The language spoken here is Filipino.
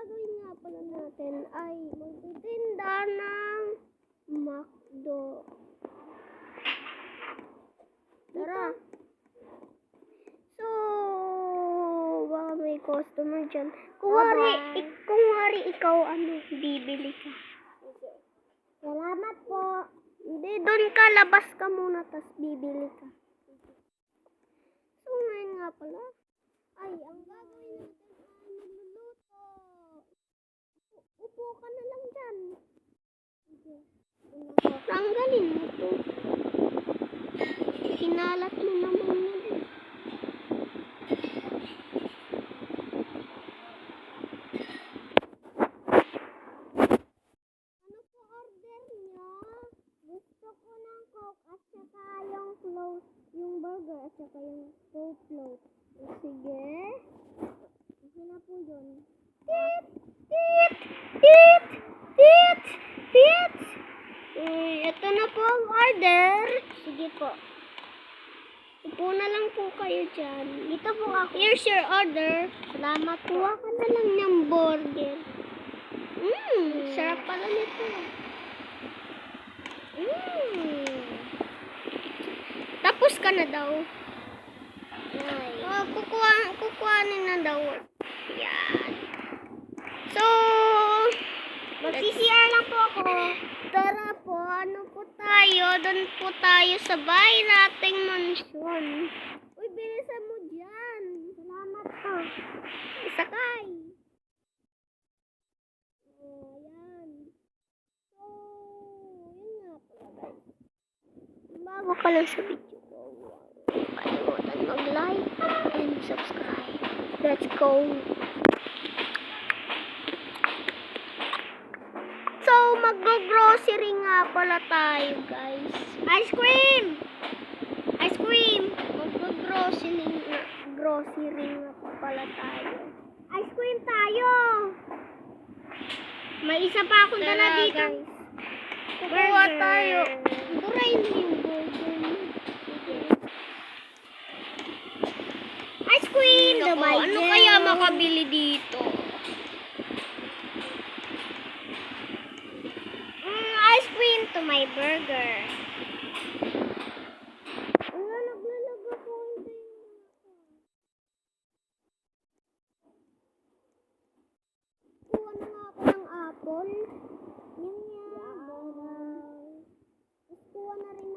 gagawin nga pala natin ay magtitinda ng McDo. Tara. So, baka may customer dyan. Kung wari ikaw, bibili ka. Salamat po. Hindi, doon ka, labas ka muna, tas bibili ka. So, ngayon nga pala, ay, ang gagawin natin ay magluluto. Upo ka na lang dyan. Tanggalin mo to. Kinalat mo naman yun. Ano po order nyo? Gusto ko ng Coke at saka yung float, yung burger at saka yung Coke float. Sige. Okay na po yun. Tit! Tit! Tit! Tit! Tit! Ito na po ang order. Sige po. Upo na lang po kayo dyan. Dito po ako. Here's your order. Salamat po. Kuha ka na lang ng burger. Sarap pala nito. Tapos ka na daw. Kukuhanin na daw. Yan. So, mag-CCR lang po ako. Tara po, ano po tayo? Doon po tayo sa bahay nating mansyon. Uy, bilisan mo dyan. Salamat po. Isakay. Ayan. So, yun nga pala guys. Bago ka lang sa video ko, kalimutan mag-like and subscribe. Let's go. So, mag-grocery nga pala tayo, guys. Ice cream! Ice cream! Mag-grocery nga pala tayo. Ice cream tayo! May isa pa akong dala dito. Guys. Kukuha tayo. Burayin mo yung burger. Ice cream! Ano kaya makabili dito? Ice cream to my burger. Naglalag ako. Kuha na nga ako ng apple. Yan. Kuha na rin